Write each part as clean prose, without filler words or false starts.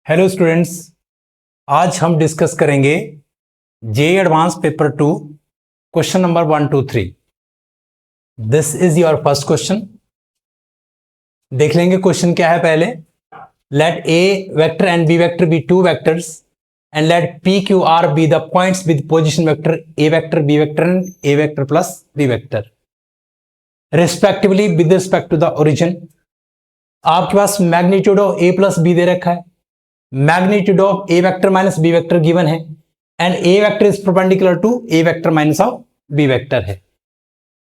Hello students, आज हम discuss करेंगे JEE advance paper 2 question number 1 2 3। This is your first question. देख लेंगे क्वेश्चन क्या है। पहले let A vector and B vector be two vectors and let P Q R be the points with position vector A vector B vector and A vector plus B vector respectively with respect to the origin. आपके पास magnitude of A plus B दे रखा है, magnitude of A vector minus B vector given है and A vector is perpendicular to A vector minus of B vector है।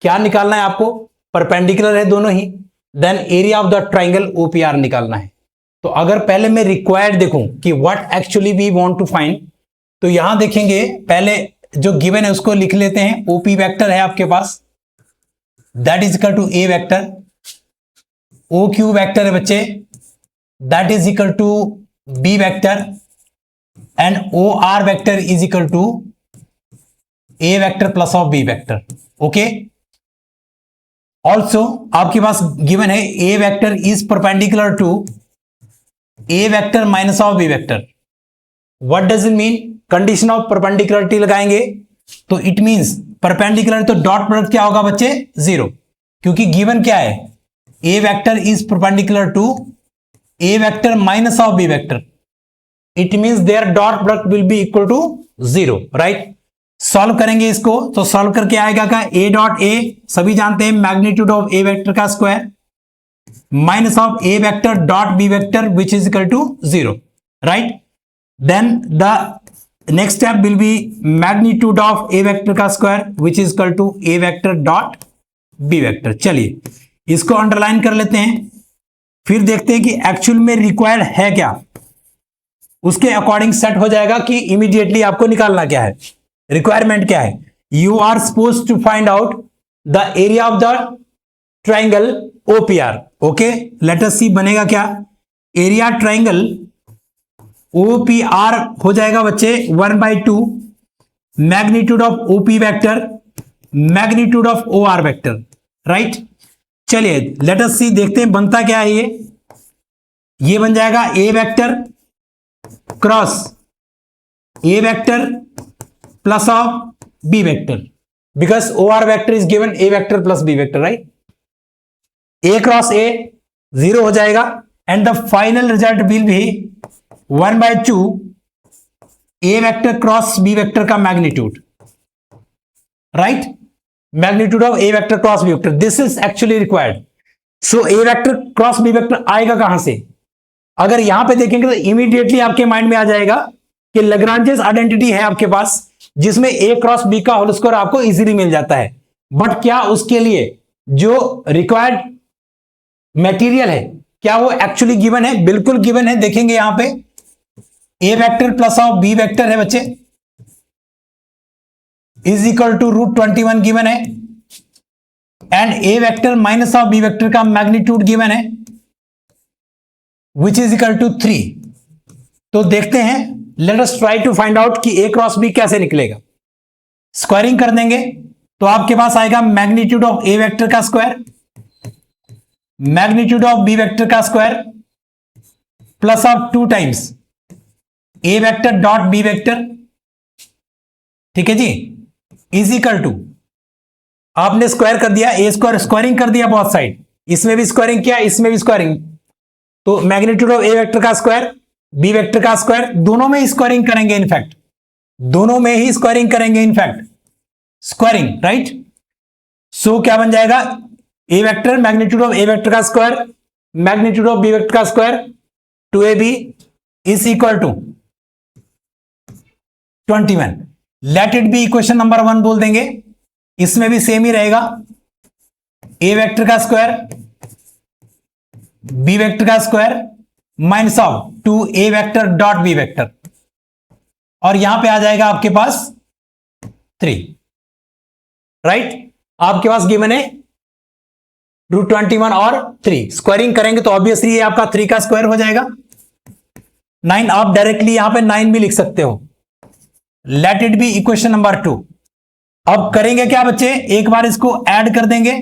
क्या निकालना है आपको? परपेंडिकुलर है दोनों ही। Then area of the triangle OPR निकालना है। तो अगर पहले मैं रिक्वायर्ड देखूं कि what actually we want to find, तो यहां देखेंगे पहले जो गिवन है उसको लिख लेते हैं। ओपी वेक्टर है आपके पास, that is equal to A vector. O Q vector है बच्चे, that is equal to B vector and O R vector is equal to A vector plus of B vector. Okay, also आपके पास given है A vector is perpendicular to A vector minus of B vector. What does it mean? Condition of perpendicularity लगाएंगे तो it means perpendicular, तो dot product क्या होगा बच्चे? 0, क्योंकि गिवन क्या है? A vector is perpendicular to A vector minus of B vector. It means their dot product will be equal to 0, right. Solve करेंगे इसको तो सॉल्व करके आएगा क्या? ए डॉट ए सभी जानते हैं मैग्नीट्यूड ऑफ ए वेक्टर का square minus of A vector dot B vector which is equal to 0, right. Then the next step will be magnitude of A vector का square which is equal to A vector dot B vector. चलिए इसको underline कर लेते हैं, फिर देखते हैं कि एक्चुअल में रिक्वायर्ड है क्या, उसके अकॉर्डिंग सेट हो जाएगा कि इमीडिएटली आपको निकालना क्या है, रिक्वायरमेंट क्या है। You are suppose to find out the area of the triangle OPR. Okay, let us see बनेगा क्या? एरिया ट्राइंगल ओपीआर हो जाएगा बच्चे 1/2 magnitude of OP vector magnitude of O R vector, right. चलिए लेट अस सी, देखते हैं बनता क्या है। ये बन जाएगा A vector cross A vector plus of B vector, because O R vector is given A vector plus B vector, right. A cross A 0 हो जाएगा and the final result will be 1/2 A vector cross B vector का magnitude, right. Magnitude of A vector cross B vector, this is actually required. So A vector cross B vector आएगा कहां से? अगर यहां पे देखेंगे तो इमीडिएटली आपके माइंड में आ जाएगा कि लैग्रांजेस आइडेंटिटी है आपके पास, जिसमें ए क्रॉस बी का होल स्क्वायर आपको इजीली मिल जाता है। बट क्या उसके लिए जो रिक्वायर्ड मटेरियल है क्या वो एक्चुअली गिवन है? बिल्कुल गिवन है। देखेंगे यहां पे A vector plus of B vector है बच्चे, इज इक्वल टू √21 गिवन है and A vector minus of B vector का मैग्नीट्यूड गिवन है विच इज इक्वल टू 3। तो देखते हैं, let us try to find out कि ए क्रॉस बी कैसे निकलेगा। स्क्वायरिंग कर देंगे तो आपके पास आएगा मैग्नीट्यूड ऑफ ए वेक्टर का square magnitude of B vector का square plus of 2 times A vector dot B vector, ठीक है जी, इज इक्वल टू, आपने स्क्वायर कर दिया, ए स्क्वायर स्क्वायरिंग कर दिया बहुत साइड, इसमें भी स्क्वायरिंग किया, इसमें भी स्क्वायरिंग, तो मैग्नीट्यूड ऑफ ए वेक्टर का स्क्वायर बी वेक्टर का स्क्वायर, दोनों में ही स्क्वायरिंग करेंगे, इनफैक्ट दोनों में ही स्क्वायरिंग करेंगे, इनफैक्ट स्क्वायरिंग, राइट। सो क्या बन जाएगा? A vector magnitude of A vector का square magnitude of B vector का square 2ab is equal to 21। Let it be equation number 1 बोल देंगे। इसमें भी सेम ही रहेगा, ए वेक्टर का स्क्वायर बी वेक्टर का square minus of 2a vector dot B vector, और यहां पे आ जाएगा आपके पास 3, राइट। आपके पास गिवन है √21 और 3, स्क्वायरिंग करेंगे तो ऑब्वियसली ये आपका 3 का स्क्वायर हो जाएगा 9। आप डायरेक्टली यहां पे 9 भी लिख सकते हो। Late it be equation number 2। अब करेंगे क्या बच्चे? एक बार इसको ऐड कर देंगे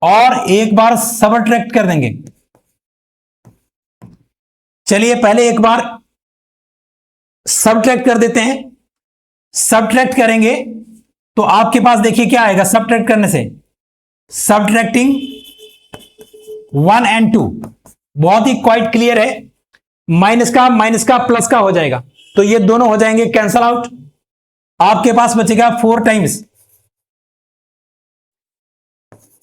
और एक बार सबट्रैक्ट कर देंगे। चलिए पहले एक बार सबट्रैक्ट कर देते हैं। सबट्रैक्ट करेंगे तो आपके पास देखिए क्या आएगा सबट्रैक्ट करने से, सबट्रैक्टिंग 1 and 2, बहुत ही क्वाइट क्लियर है। माइनस का प्लस का हो जाएगा, तो ये दोनों हो जाएंगे कैंसल आउट। आपके पास बचेगा 4 times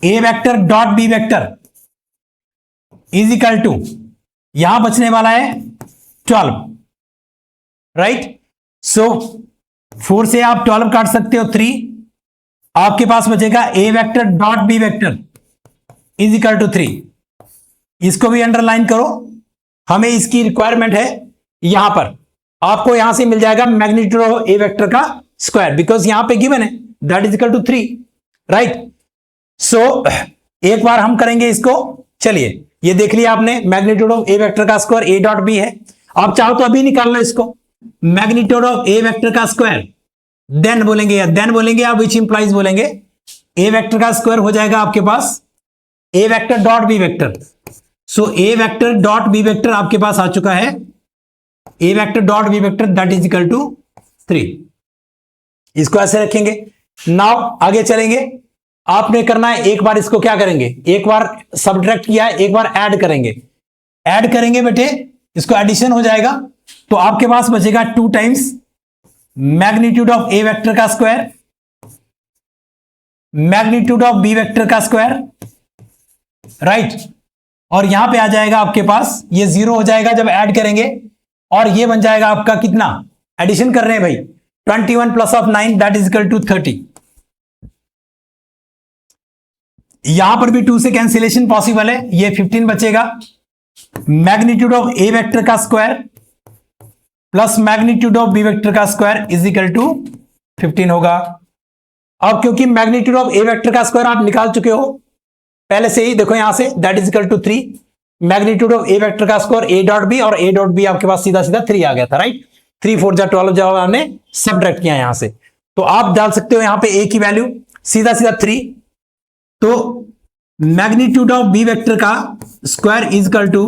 A vector dot B vector is equal to, यहां बचने वाला है 12, राइट। सो 4 से आप 12 काट सकते हो 3, आपके पास बचेगा A vector dot B vector is equal to 3। इसको भी अंडरलाइन करो, हमें इसकी रिक्वायरमेंट है। यहां पर आपको यहां से मिल जाएगा मैग्नीट्यूड ऑफ ए वेक्टर का स्क्वायर, बिकॉज यहां पे गिवन है that is equal to 3, right. So एक बार हम करेंगे इसको। चलिए ये देख लिया आपने, मैग्नीट्यूड ऑफ ए वेक्टर का स्क्वायर ए डॉट बी है। आप चाहो तो अभी निकाल लो इसको, मैग्नीट्यूड ऑफ ए वेक्टर का स्क्वायर, देन बोलेंगे या विच इंप्लाइज बोलेंगे ए वेक्टर का स्क्वायर हो जाएगा आपके पास A vector dot B vector. So A vector dot B vector आपके पास आ चुका है, A vector dot B vector that is equal to 3। इसको ऐसे रखेंगे। नाउ आगे चलेंगे, आपने करना है एक बार इसको क्या करेंगे, एक बार सबट्रैक्ट किया है, एक बार ऐड करेंगे बेटे, इसको एडिशन हो जाएगा। तो आपके पास बचेगा 2 times magnitude of A vector का square magnitude of B vector का स्क्वायर, राइट। और यहां पे आ जाएगा आपके पास, ये 0 हो जाएगा जब ऐड करेंगे, और ये बन जाएगा आपका कितना, एडिशन कर रहे हैं भाई, 21 plus of 9 that is equal to 30। यहां पर भी 2 से कैंसिलेशन पॉसिबल है, ये 15 बचेगा। मैग्नीट्यूड ऑफ ए वेक्टर का square plus magnitude of B vector का स्क्वायर इज इक्वल टू 15 होगा। अब क्योंकि मैग्नीट्यूड ऑफ ए वेक्टर का स्क्वायर आप निकाल चुके हो पहले से ही, देखो यहां से that is equal to 3, magnitude of A vector का स्क्वायर ए डॉट बी, और ए डॉट बी आपके पास सीधा 3 आ गया था, राइट। 3 4 जा 12 जब आपने सबट्रैक्ट किया यहां से, तो आप डाल सकते हो यहां पे ए की वैल्यू सीधा 3। तो मैग्नीट्यूड ऑफ बी वेक्टर का square is equal to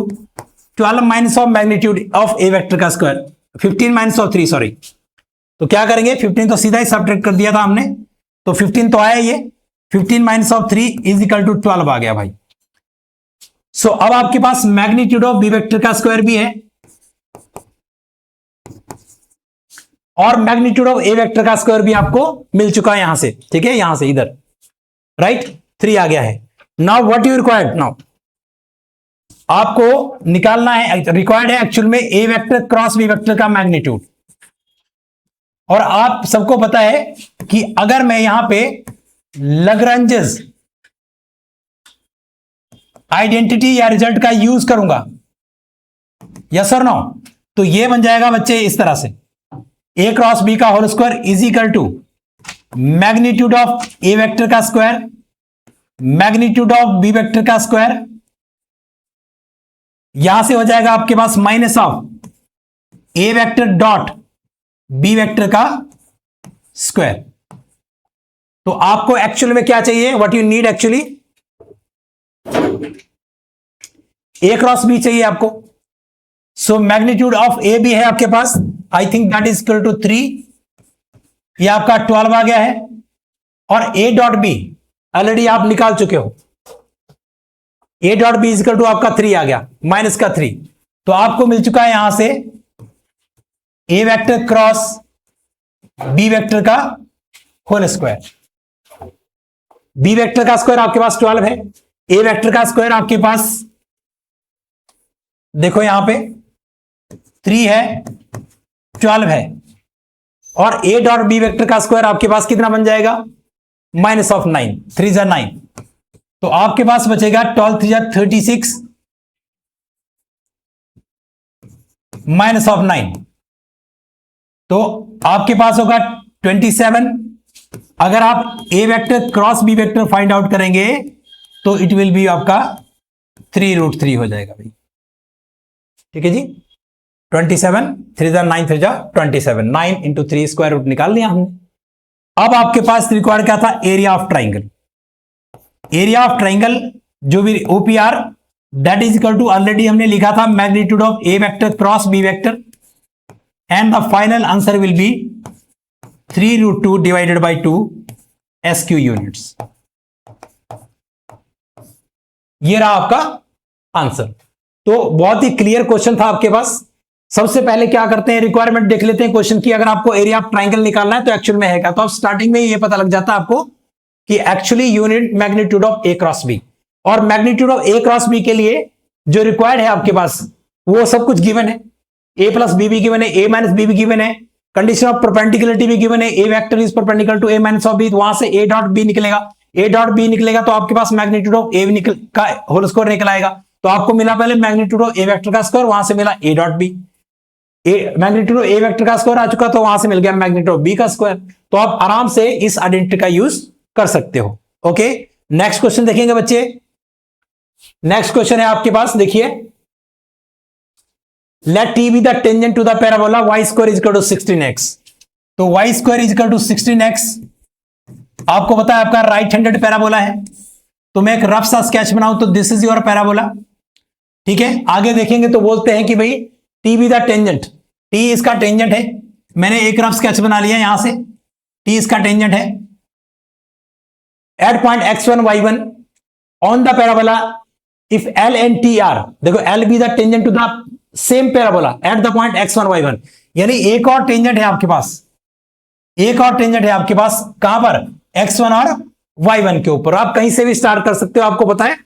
12 minus of magnitude of A vector का स्क्वायर, 15 माइनस ऑफ 3, सॉरी। तो क्या करेंगे, 15 तो सीधा ही सबट्रैक्ट कर दिया था हमने, तो 15 तो आया, ये 15 minus of 3 is equal to 12 आ गया भाई। सो अब आपके पास मैग्नीट्यूड ऑफ बी वेक्टर का स्क्वायर भी है और मैग्नीट्यूड ऑफ ए वेक्टर का स्क्वायर भी आपको मिल चुका है यहां से, ठीक है, यहां से इधर, राइट। 3 आ गया है। Now what you required, now आपको निकालना है, रिक्वायर्ड है एक्चुअल में ए वेक्टर क्रॉस बी वेक्टर का मैग्नीट्यूड। और आप सबको पता है कि अगर मैं यहां पे लैग्रेंजेस आइडेंटिटी या रिजल्ट का यूज करूंगा, यस और नो, तो ये बन जाएगा बच्चे इस तरह से, ए क्रॉस बी का whole square is equal to magnitude of A vector का square magnitude of B vector का स्क्वायर, यहां से हो जाएगा आपके पास minus of A vector dot B vector का स्क्वायर। तो आपको एक्चुअल में क्या चाहिए, what you need actually, A cross B चाहिए आपको। सो मैग्नीट्यूड ऑफ ए भी है आपके पास, I think that is equal to 3, ये आपका 12 आ गया है। और ए डॉट बी ऑलरेडी आप निकाल चुके हो, A dot B is equal to आपका 3 आ गया, माइनस का 3। तो आपको मिल चुका है यहां से ए वेक्टर क्रॉस बी वेक्टर का होल स्क्वायर। बी वेक्टर का स्क्वायर आपके पास 12 है, ए वेक्टर का स्क्वायर आपके पास देखो यहां पे 3 है, 12 है, और ए डॉट बी वेक्टर का स्क्वायर आपके पास कितना बन जाएगा, माइनस ऑफ 9, 3 जा 9। तो आपके पास बचेगा 12 3 जा 36 माइनस ऑफ 9, तो आपके पास होगा 27। अगर आप A vector cross B vector find out करेंगे तो इट विल बी आपका 3√3 हो जाएगा भाई, ठीक है जी। 27 3 जा 9 3 जा 27, 9 इंटू 3 स्क्वायर रूट निकाल लिया हमने। अब आपके पास रिक्वायर्ड क्या था, area of triangle. Area of triangle जो भी OPR that is equal to already हमने लिखा था magnitude of A vector cross B vector and the final answer will be 3√2 divided by 2 SQ units. ये रहा आपका आंसर। तो बहुत ही क्लियर क्वेश्चन था आपके पास। सबसे पहले क्या करते हैं, रिक्वायरमेंट देख लेते हैं क्वेश्चन की। अगर आपको एरिया ऑफ ट्राइंगल निकालना है तो एक्चुअल में है क्या, तो आप स्टार्टिंग में ये पता लग जाता है आपको कि actually unit magnitude of A cross B, और magnitude of A cross B के लिए जो रिक्वायर्ड है आपके पास वो सब कुछ गिवन है। ए प्लस बी भी गिवन है, ए माइनस बी भी गिवन है, कंडीशन ऑफ परपेंडिकुलरिटी भी गिवन है, A vector is perpendicular to A minus of B, वहां से ए डॉट बी निकलेगा, ए डॉट बी निकलेगा तो आपके पास मैग्नीट्यूड ऑफ ए निकल का होल स्क्वायर निकल आएगा। तो आपको मिला पहले मैग्नीट्यूड ऑफ ए वेक्टर का स्क्वायर, वहां से मिला A dot B, magnitude of A vector का स्क्वायर आ चुका तो वहां से मिल गया मैग्नीट्यूड ऑफ बी का स्क्वायर। तो आप आराम से इस आइडेंटिटी का यूज कर सकते हो। ओके, नेक्स्ट क्वेश्चन देखेंगे बच्चे। नेक्स्ट क्वेश्चन है आपके पास, देखिए, let T be the tangent to the parabola y square is equal to 16x। तो y square is equal to 16x आपको पता है आपका राइट हैंडेड पैराबोला है। तो मैं एक रफ सा स्केच बनाऊं तो दिस इज योर पैराबोला। ठीक है, आगे देखेंगे तो बोलते हैं कि भाई T be the tangent, T इसका टेंजेंट है। मैंने एक रफ स्केच बना लिया यहां से, टी इसका टेंजेंट है at point x1 y1 on the parabola if L and T are, देखो L be the tangent to the same parabola at the point x1 y1, यानी एक और टेंजेंट है आपके पास, एक और टेंजेंट है आपके पास कहां पर, x1 और y1 के ऊपर। आप कहीं से भी स्टार्ट कर सकते हो, आपको पता है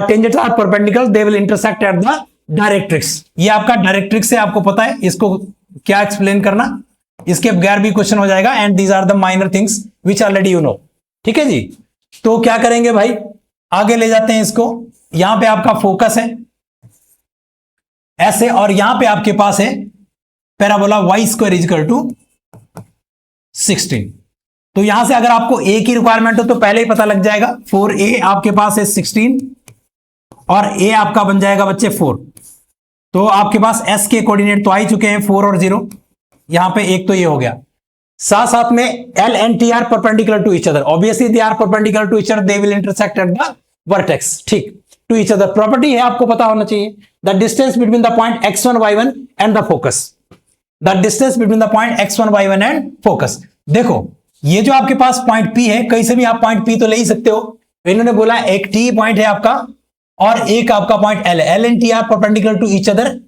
tangents are perpendicular they will intersect at the directrix. ये आपका डायरेक्ट्रिक्स है, आपको पता है इसको क्या एक्सप्लेन करना, इसके बगैर भी क्वेश्चन हो जाएगा। And these are the minor things which already you know. ठीक है जी, तो क्या करेंगे भाई, आगे ले जाते हैं इसको। यहां पे आपका फोकस है ऐसे, और यहां पे आपके पास है parabola y square is equal to 16। तो यहां से अगर आपको a की रिक्वायरमेंट हो तो पहले ही पता लग जाएगा, 4a आपके पास है 16 और a आपका बन जाएगा बच्चे 4। तो आपके पास s के कोऑर्डिनेट तो आ ही चुके हैं 4 और 0, यहां पे एक तो ये हो गया। साथ साथ में L and T are perpendicular to each other, obviously they are perpendicular to each other, they will intersect at the vertex. ठीक, टू ईच अदर प्रॉपर्टी है, आपको पता होना चाहिए। The distance between the point x1 y1 and the focus, the distance between the point x1 y1 and focus. देखो ये जो आपके पास पॉइंट P है, कहीं से भी आप पॉइंट P तो ले ही सकते हो। इन्होंने बोला एक T पॉइंट है आपका और एक आपका point L, L and T are perpendicular to each other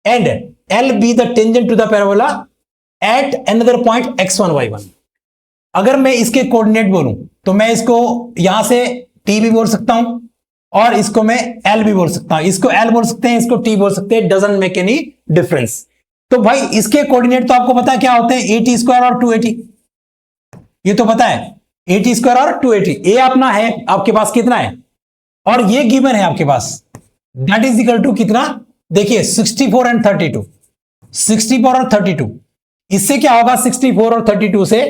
and L be the tangent to the parabola at another point x1 y1। अगर मैं इसके कोऑर्डिनेट बोलूं तो मैं इसको यहां से T भी बोल सकता हूं और इसको मैं L भी बोल सकता हूं, इसको L बोल सकते हैं, इसको T बोल सकते हैं, डजंट मेक एनी डिफरेंस। तो भाई इसके कोऑर्डिनेट तो आपको पता है क्या होते हैं, AT स्क्वायर और 2AT, ये तो पता है AT स्क्वायर और 2AT। ए अपना है आपके पास कितना है और ये गिवन है आपके पास, दैट इज इक्वल टू कितना, देखिए 64 एंड 32, 64 और 32। इससे क्या होगा, 64 और 32 से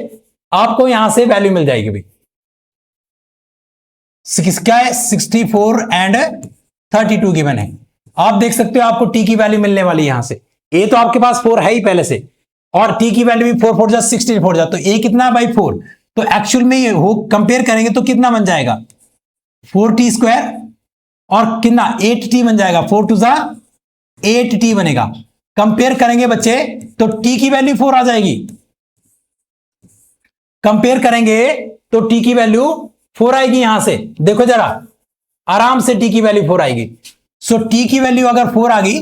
आपको यहां से वैल्यू मिल जाएगी भाई, क्या है 64 एंड 32 गिवन है। आप देख सकते हो आपको टी की वैल्यू मिलने वाली यहां से, ए तो आपके पास 4 है ही पहले से और टी की वैल्यू भी 4 4 जा 16 4 जा, तो ए कितना है भाई 4। तो एक्चुअल में ये हो कंपेयर करेंगे तो कितना बन जाएगा 4t स्क्वायर और कितना 8t बन जाएगा, 4 2 जा 8t बनेगा। कंपेयर करेंगे बच्चे तो t की वैल्यू 4 आ जाएगी, कंपेयर करेंगे तो t की वैल्यू 4 आएगी यहां से, देखो जरा आराम से t की वैल्यू 4 आएगी। सो t की वैल्यू अगर 4 आ गई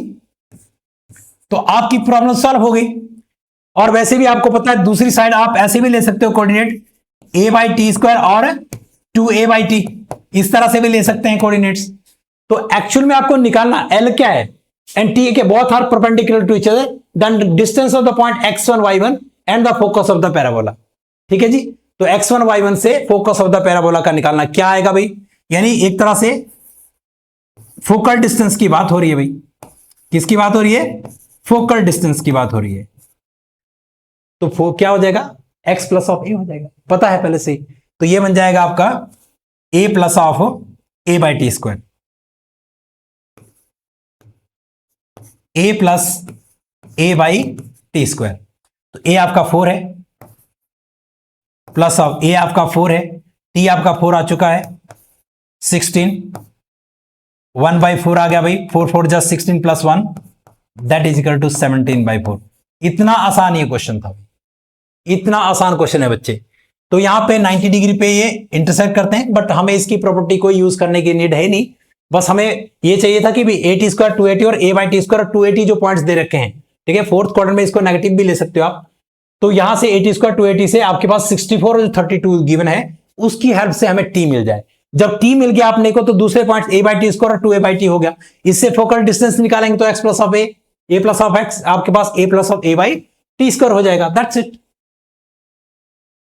तो आपकी प्रॉब्लम सॉल्व हो गई। और वैसे भी आपको पता है दूसरी साइड आप ऐसे भी ले सकते हो कोऑर्डिनेट a/t स्क्वायर और 2a/t, इस तरह से भी ले सकते हैं कोऑर्डिनेट्स। तो एक्चुअल में आपको निकालना L क्या है एंड T के both are perpendicular to each other, then distance of the point x1 y1 and the focus of the parabola. ठीक है जी, तो x1 y1 से फोकस ऑफ द पैराबोला का निकालना क्या आएगा भाई, यानी एक तरह से फोकल डिस्टेंस की बात हो रही है भाई, किसकी बात हो रही है, फोकल डिस्टेंस की बात हो रही है। तो क्या हो जाएगा x प्लस ऑफ ए हो जाएगा, पता है पहले से ही। तो ये बन जाएगा आपका a plus of a/t square, a plus a/t square. तो a आपका 4 है प्लस ऑफ a आपका 4 है, t आपका 4 आ चुका है 16 1/4 आ गया भाई, 4 4 जा 16 plus 1 that is equal to 17/4। इतना आसान ये क्वेश्चन था, इतना आसान क्वेश्चन है बच्चे। तो यहां पे 90 डिग्री पे ये इंटरसेक्ट करते हैं, बट हमें इसकी प्रॉपर्टी को यूज करने की नीड है नहीं। बस हमें ये चाहिए था कि भी a t स्क्वायर 280 और a बाई टी स्क्वायर 280 जो पॉइंट्स दे रखे हैं, ठीक है, फोर्थ क्वाड्रेंट में इसको नेगेटिव भी ले सकते हो आप। तो यहां से a t स्क्वायर 280 से आपके पास 64 और 32 गिवन है, उसकी हेल्प से हमें t मिल जाए। जब t मिल गया अपने को तो दूसरे point a by T square और 2a बाई टी हो गया। इससे फोकल डिस्टेंस निकालेंगे तो x plus of a plus of x, आपके पास a plus of a by T square हो जाएगा। That's it.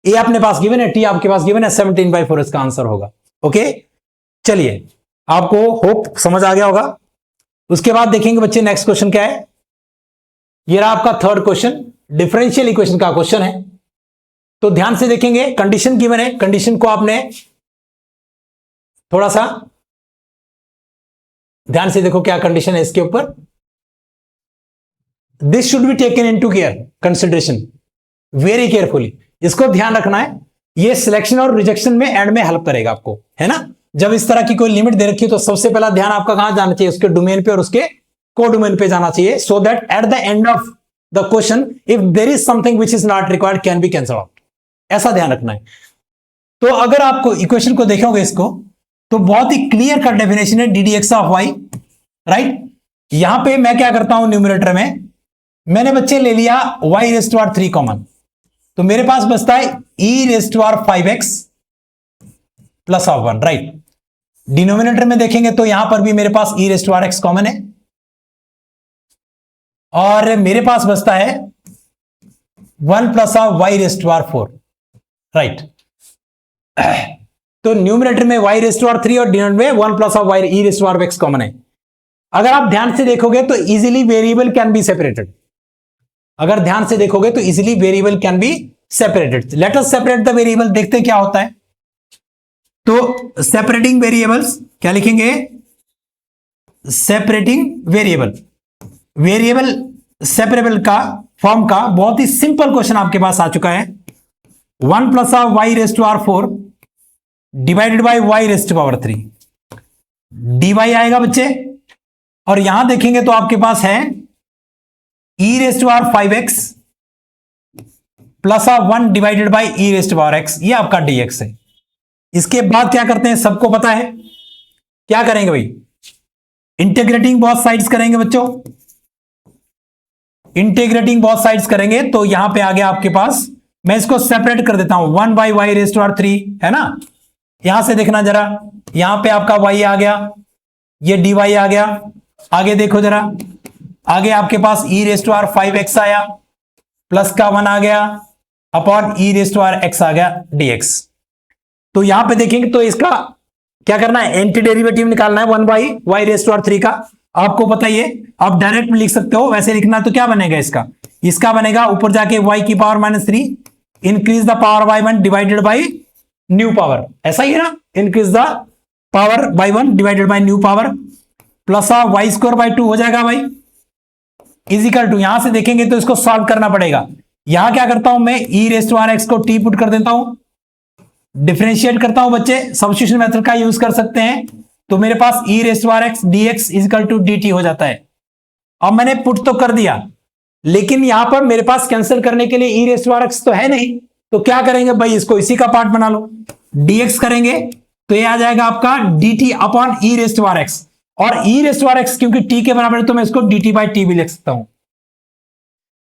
ए अपने पास गिवन है, टी आपके पास गिवन है, 17/4 इसका आंसर होगा। ओके, चलिए, आपको होप समझ आ गया होगा। उसके बाद देखेंगे बच्चे नेक्स्ट क्वेश्चन क्या है। ये रहा आपका थर्ड क्वेश्चन, डिफरेंशियल इक्वेशन का क्वेश्चन है। तो ध्यान से देखेंगे, कंडीशन गिवन है, कंडीशन को आपने थोड़ा सा ध्यान से देखो क्या कंडीशन है इसके ऊपर। This should be taken into care, consideration very carefully. इसको ध्यान रखना है, ये सिलेक्शन और रिजेक्शन में एंड में हेल्प करेगा आपको, है ना। जब इस तरह की कोई लिमिट दे रखी है तो सबसे पहला ध्यान आपका कहां जाना चाहिए, उसके डोमेन पे और उसके को डोमेन पे जाना चाहिए, so that at the end of the question if there is something which is not required can be cancel out, ऐसा ध्यान रखना है। तो अगर आपको इक्वेशन को देखोगे इसको, तो बहुत ही क्लियर कट डेफिनेशन है d d x of y, right. यहां पे मैं क्या करता हूं, न्यूमरेटर में मैंने बच्चे ले लिया y raise to power 3 common, तो मेरे पास बचता है e raise to power 5x plus of 1, right. Denominator में देखेंगे तो यहां पर भी मेरे पास e raise to power x common है, और मेरे पास बचता है 1 plus of y raise to power 4, right. तो न्यूमरेटर में y रेज़ टू पावर 3 और डिनोमिनेटर में 1 plus of y e raise to power x common है। अगर आप ध्यान से देखोगे तो easily variable can be separated, अगर ध्यान से देखोगे तो easily variable can be separated. Let us separate the variable, देखते हैं क्या होता है। तो सेपरेटिंग वेरिएबल्स क्या लिखेंगे, सेपरेटिंग वेरिएबल, वेरिएबल सेपरेबल का फॉर्म का बहुत ही सिंपल क्वेश्चन आपके पास आ चुका है। 1 plus of y raise to power 4 divided by y raise to power 3 dy आएगा बच्चे, और यहां देखेंगे तो आपके पास है e raise to power 5x plus of 1 divided by e raise to power x, ये आपका dx है। इसके बाद क्या करते हैं, सबको पता है क्या करेंगे भाई, इंटीग्रेटिंग बोथ साइड्स करेंगे बच्चों, इंटीग्रेटिंग बोथ साइड्स करेंगे। तो यहां पे आ गया आपके पास, मैं इसको सेपरेट कर देता हूं, 1 by y raise to power 3 है ना। यहां से देखना जरा, यहां पे आपका y आ गया, ये dy आ गया। आगे देखो जरा, आगे आपके पास e raise to power 5x आया, प्लस का 1 आ गया upon e raise to power x आ गया dx। तो यहां पे देखेंगे तो इसका क्या करना है, एंटी डेरिवेटिव निकालना है 1 by y raise to power 3 का। आपको पता ही है, आप डायरेक्ट में लिख सकते हो, वैसे लिखना तो क्या बनेगा इसका, इसका बनेगा ऊपर जाके y की power -3 increase the power by 1 divided by new power, ऐसा ही है ना, increase the power by 1 divided by new power plus of y square by 2 हो जाएगा भाई, इजिकल टू। यहां से देखेंगे तो इसको सॉल्व करना पड़ेगा। यहां क्या करता हूं मैं, e raise to power x को t पुट कर देता हूं, डिफरेंशिएट करता हूं बच्चे, सब्स्टिट्यूशन मेथड का यूज कर सकते हैं। तो मेरे पास e raise to power x dx equal to dt हो जाता है। अब मैंने पुट तो कर दिया, लेकिन यहां पर मेरे पास कैंसिल करने के लिए e raise to power x तो है नहीं, तो क्या करेंगे भाई, इसको इसी का पार्ट बना लो, dx करेंगे तो ये आ जाएगा आपका dt upon e raise to power x, और e raise to power x क्योंकि t के बराबर है तो मैं इसको dt बाई t भी लिख सकता हूं,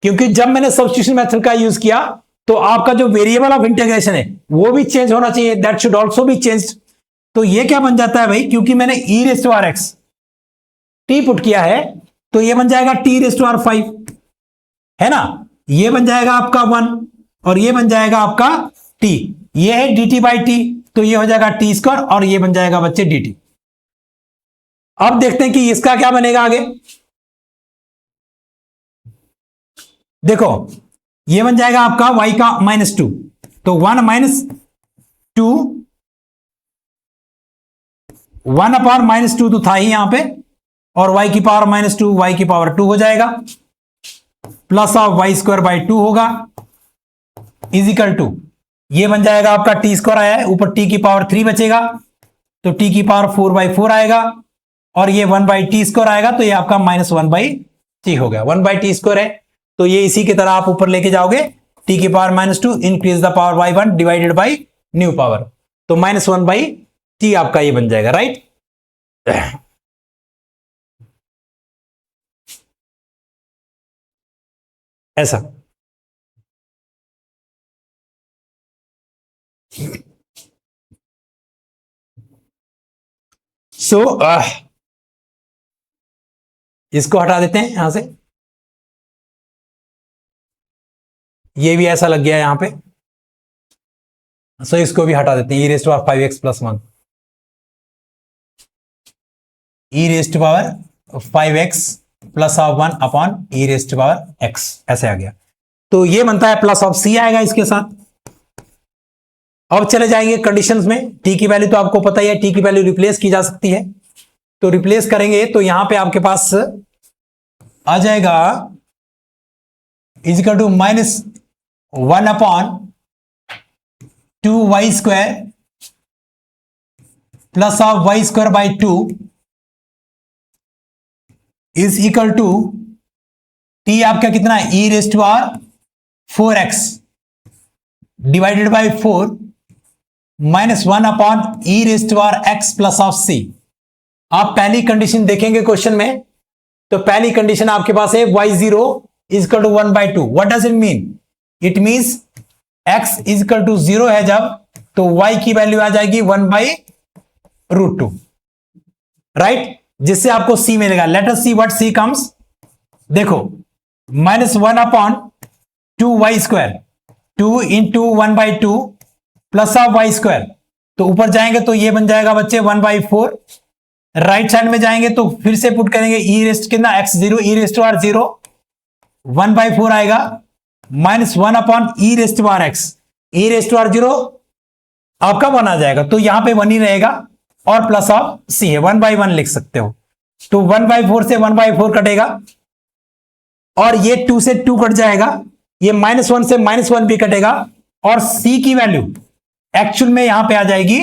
क्योंकि जब मैंने सब्स्टिट्यूशन मेथड का यूज किया तो आपका जो वेरिएबल ऑफ इंटीग्रेशन है वो भी चेंज होना चाहिए, that should also be change. तो ये क्या बन जाता है भाई, क्योंकि मैंने e raise to power x t put किया है तो ये बन जाएगा t रेज़ टू पावर 5, है ना, ये बन जाएगा आपका 1 और ये बन जाएगा आपका t, ये है dt बाई t, तो ये हो जाएगा t स्क्वायर और ये बन जाएगा बच्चे dt। अब देखते हैं कि इसका क्या बनेगा आगे, देखो ये बन जाएगा आपका y का -2, तो 1 -2 1 अपॉन -2 तो था ही यहां पे, और y की पावर -2 y की पावर 2 हो जाएगा, plus of y square by 2 होगा इजिकल टू, ये बन जाएगा आपका टी स्क्वायर आया है, ऊपर t की पावर 3 बचेगा तो t की पावर 4/4 आएगा, और ये 1/t² आएगा, तो ये आपका -1/t हो गया। 1/t² है तो ये इसी की तरह आप ऊपर लेके जाओगे, t⁻², increase the power by 1 divided by new power, तो -1/t आपका ये बन जाएगा, राइट। ऐसा। सो इसको हटा देते हैं यहां से, ये भी ऐसा लग गया यहां पे, सो इसको भी हटा देते हैं। e⁻5x+1, e⁻5x+1 अपॉन e⁻x, ऐसे आ गया। तो ये बनता है प्लस ऑफ c आएगा इसके साथ। अब चले जाएंगे कंडीशंस में। t की वैल्यू तो आपको पता ही है, t की वैल्यू रिप्लेस की जा सकती है, तो रिप्लेस करेंगे तो यहां पे आपके पास आ जाएगा equal to -1 upon 2y² plus of y²/2 is equal to t आपका कितना है, e⁻4x divided by 4 -1 upon e⁻x plus of c। आप पहली कंडीशन देखेंगे क्वेश्चन में, तो पहली कंडीशन आपके पास है y0 is equal to 1/2। What does it mean? It means x is equal to 0 है जब, तो y की वैल्यू आ जाएगी 1/√2, राइट, जिससे आपको c मिलेगा। Late us see what c comes. देखो, -1 upon 2y², 2 into 1/2 plus of y², तो ऊपर जाएंगे तो ये बन जाएगा बच्चे 1/4। राइट साइड में जाएंगे तो फिर से पुट करेंगे कितना x0 e⁻0 1/4 आएगा, -1 अपॉन e⁻x, e⁻0 आपका 1 आ जाएगा, तो यहां पे 1 ही रहेगा और प्लस ऑफ c है, 1/1 लिख सकते हो। तो 1/4 से 1/4 कटेगा और ये 2 से 2 कट जाएगा, ये -1 से -1 भी कटेगा और c की वैल्यू एक्चुअल में यहां पे आ जाएगी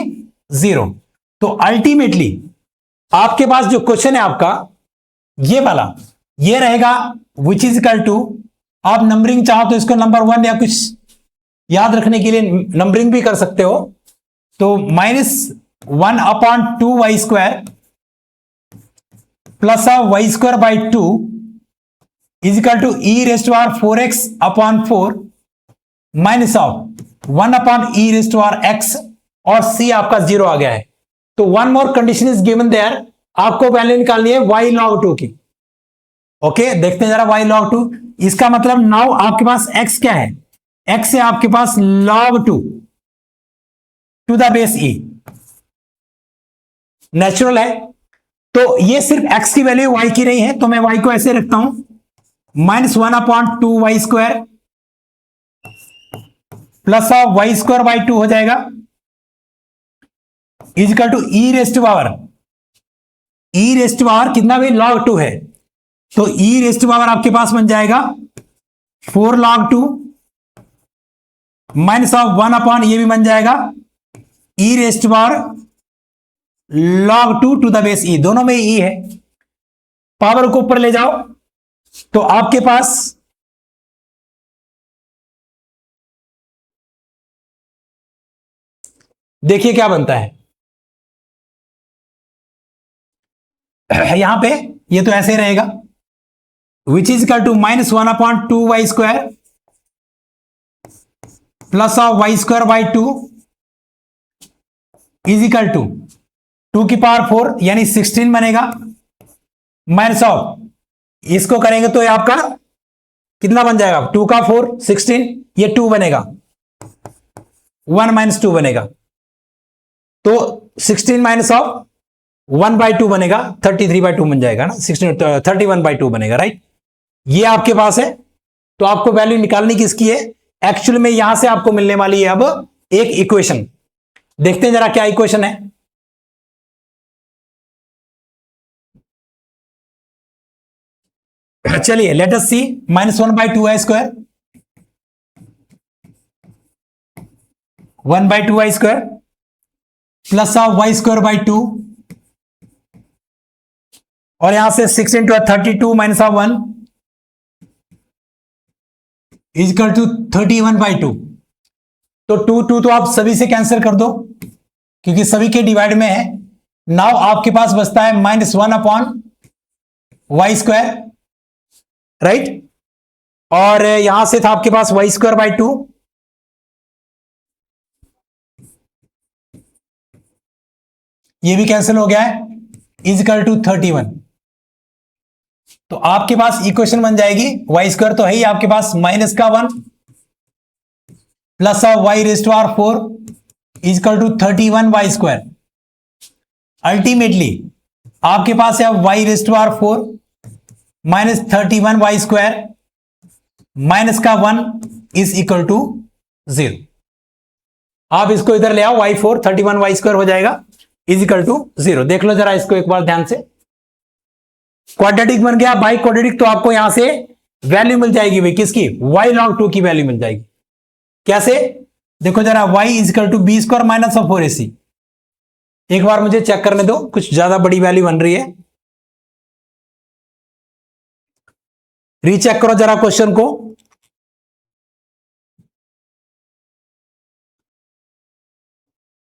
0। तो अल्टीमेटली आपके पास जो क्वेश्चन है आपका ये वाला, ये रहेगा विच इज इक्वल टू, आप नंबरिंग चाहो तो इसको नंबर 1 या कुछ याद रखने के लिए नंबरिंग भी कर सकते हो, तो -1 upon 2y² plus of y²/2 is equal to e⁻4x upon 4 minus of 1 upon e⁻x, और c आपका 0 आ गया है। तो one more condition is given there, आपको वैल्यू निकालनी है y log 2 की। ओके, देखते हैं जरा y log 2, इसका मतलब नाउ आपके पास x क्या है, x है आपके पास log 2 to the base e, natural है। तो ये सिर्फ x की वैल्यू y की नहीं है, तो मैं y को ऐसे रखता हूं, -1 upon 2y² plus of y²/2 हो जाएगा इजिकल टू e⁻, कितना भी log 2 है, तो e⁻ आपके पास बन जाएगा 4 log 2 माइनस ऑफ 1 अपॉन, ये भी बन जाएगा e⁻ log 2 to the base e, दोनों में e है। पावर को ऊपर ले जाओ तो आपके पास देखिए क्या बनता है, यहां पे ये तो ऐसे रहेगा, which is equal to -1 upon 2y² plus of y²/2 is equal to 2 की पावर 4 यानी 16 बनेगा, माइनस ऑफ, इसको करेंगे तो ये आपका कितना बन जाएगा, 2 का 4 16, ये 2 बनेगा, 1 - 2 बनेगा, तो 16 माइनस ऑफ 1/2 बनेगा, 33/2 बन जाएगा ना, 31/2 बनेगा, राइट। ये आपके पास है, तो आपको वैल्यू निकालनी किसकी है, एक्चुअल में यहां से आपको मिलने वाली है अब एक इक्वेशन। देखते हैं जरा क्या इक्वेशन है। चलिए let us see, -1/2y² 1/2y² plus of y²/2 और यहां से 6 into 32 minus of 1 equal to 31/2। तो 2 तो आप सभी से कैंसिल कर दो क्योंकि सभी के डिवाइड में है। नाउ आपके पास बचता है -1/y², राइट। और यहां से था आपके पास y²/2, ये भी कैंसिल हो गया है, इजकल टू 31। तो आपके पास इक्वेशन बन जाएगी y² तो है ही आपके पास -1 plus of y⁴ equal to 31y²। Ultimately आपके पास है y⁴ माइनस 31y² माइनस का 1 इज इक्वल टू 0। आप इसको इधर ले आओ, y4 31y² हो जाएगा इज इक्वल टू 0। देख लो जरा इसको एक बार ध्यान से, क्वाड्रेटिक बन गया, बाई क्वाड्रेटिक। तो आपको यहां से वैल्यू मिल जाएगी भाई किसकी, y log 2 की वैल्यू मिल जाएगी। कैसे, देखो जरा, y is equal to b² minus of 4ac। एक बार मुझे चेक करने दो, कुछ ज्यादा बड़ी वैल्यू बन रही है। रीचेक करो जरा क्वेश्चन को।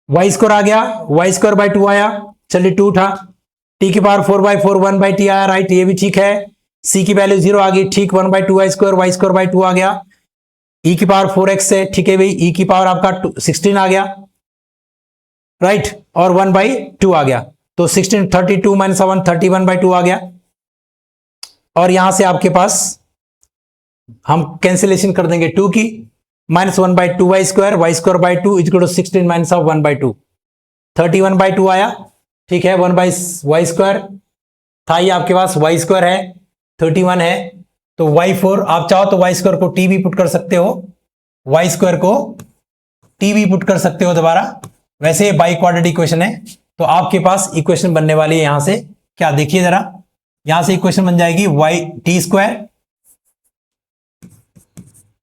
y² आ गया, y²/2 आया, चलिए 2 था, t⁴ 4/4 1/t आया, राइट, ये भी ठीक है। c की वैल्यू 0 आ गई, ठीक, 1/2y² y²/2 आ गया, e⁴x है, ठीक है भाई, e आपका 16 आ गया, राइट, और 1/2 आ गया। तो 16 32 माइनस 1 31/2 आ गया। और यहां से आपके पास हम कैंसिलेशन कर देंगे 2 की, -1/2y² y²/2 equal to 16 minus of 1/2 31/2 आया, ठीक है। 1/y² था ये आपके पास, y² है 31 है, तो y4 आप चाहो तो y² को t भी पुट कर सकते हो, y² को t भी पुट कर सकते हो दोबारा। वैसे बाई क्वाड्रेटिक इक्वेशन है, तो आपके पास इक्वेशन बनने वाली है यहां से, क्या देखिए जरा, यहां से इक्वेशन बन जाएगी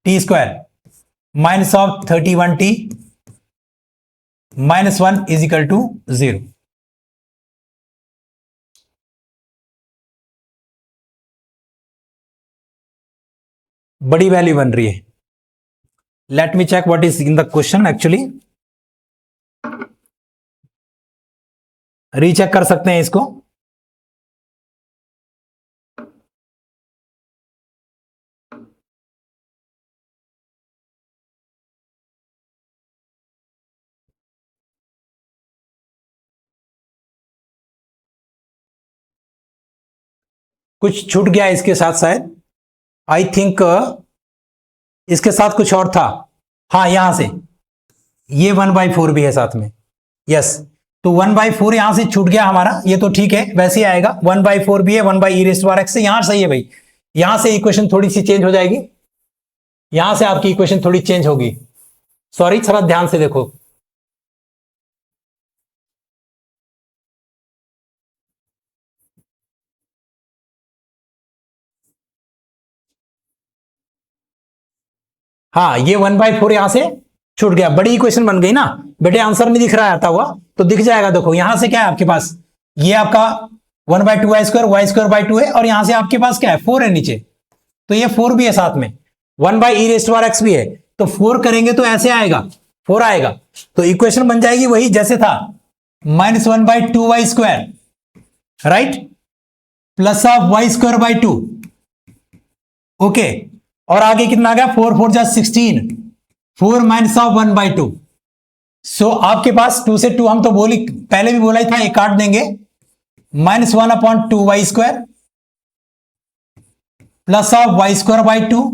t² minus of 31t minus 1 is equal to 0। बड़ी वैल्यू बन रही है। Let me check what is in the question actually. Recheck कर सकते हैं इसको। कुछ छूट गया इसके साथ शायद, आई थिंक इसके साथ कुछ और था। हाँ, यहां से ये 1/4 भी है साथ में, यस। तो 1/4 यहां से छूट गया हमारा, ये तो ठीक है, वैसे ही आएगा। 1/4 भी है 1/e⁻x से, यहां सही है भाई। यहां से इक्वेशन थोड़ी सी चेंज हो जाएगी, यहां से आपकी इक्वेशन थोड़ी चेंज होगी। सॉरी, थोड़ा ध्यान से देखो। हाँ, ये 1/4 यहां से छूट गया, बड़ी इक्वेशन बन गई ना बेटे। आंसर नहीं दिख रहा है आता हुआ तो दिख जाएगा, देखो यहां से क्या है आपके पास, ये आपका 1/2y² y²/2 है, और यहां से आपके पास क्या है 4 है नीचे, तो ये 4 भी है साथ में, 1/e⁻x भी है, तो 4 करेंगे तो ऐसे आएगा, 4 आएगा। तो इक्वेशन बन जाएगी वही जैसे था, -1/2y², right, plus of y²/2, okay. और आगे कितना आ गया, 4 4 जा 16, 4 माइनस ऑफ 1/2। सो आपके पास 2 से 2 हम तो बोली, पहले भी बोला ही था, एक काट देंगे, -1/2y² plus of y²/2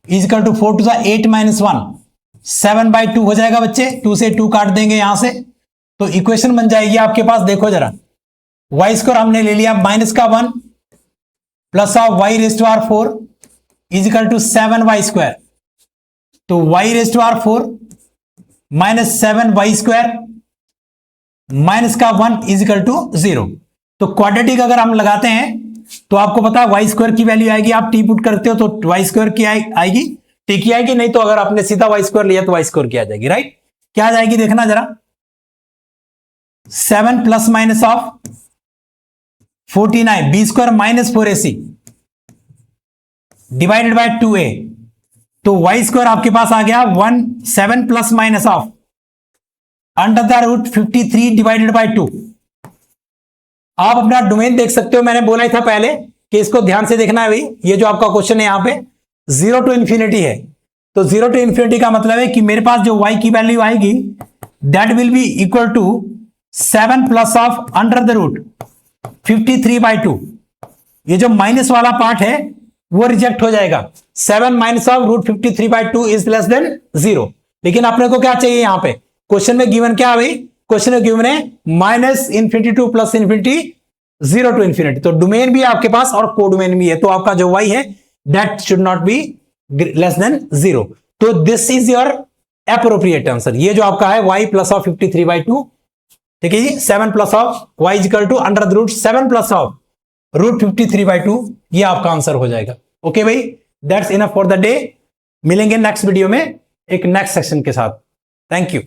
equal to 4 to 8 minus 1 7/2 हो जाएगा बच्चे। 2 से 2 काट देंगे यहां से, तो इक्वेशन बन जाएगी आपके पास, देखो जरा, y² हमने ले लिया -1 plus of y⁴ is equal to 7y²। तो y⁴ माइनस 7y² माइनस का 1 इजिकल टू 0। तो क्वाड्रेटिक अगर हम लगाते हैं तो आपको पता है y² की वैल्यू आएगी, आप t पुट करते हो तो y² की आएगी, t की आएगी, नहीं तो अगर आपने सीधा y² लिया तो y² की आ जाएगी, राइट। क्या आ जाएगी देखना जरा, 7 plus minus of 49 B square minus 4ac divided by 2a, तो वाई स्क्वायर आपके पास आ गया 7 plus minus of under the root 53 divided by 2। आप अपना डोमेन देख सकते हो, मैंने बोला ही था पहले कि इसको ध्यान से देखना है भाई। ये जो आपका क्वेश्चन है यहां पे 0 टू इंफिनिटी है, तो 0 टू इंफिनिटी का मतलब है कि मेरे पास जो y की वैल्यू आएगी that will be equal to 7 plus of under the root 53 by 2। ये जो माइनस वाला पार्ट है वो रिजेक्ट हो जाएगा। 7 minus of root 53 by 2 is less than 0। लेकिन अपने को क्या चाहिए यहां पे, क्वेश्चन में गिवन क्या है भाई, क्वेश्चन में गिवन है minus infinity to plus infinity 0 to infinity. तो डोमेन भी है आपके पास और कोडोमेन भी है, तो आपका जो y है that should not be less than 0। तो this is your appropriate answer. ये जो आपका है y प्लस ऑफ 53 बाई 2, ठीक है जी, 7 plus of y is equal to under the root 7 plus of root 53 by 2, ये आपका आंसर हो जाएगा। ओके भाई, that's enough for the day. मिलेंगे नेक्स्ट वीडियो में एक नेक्स्ट सेक्शन के साथ। Thank you.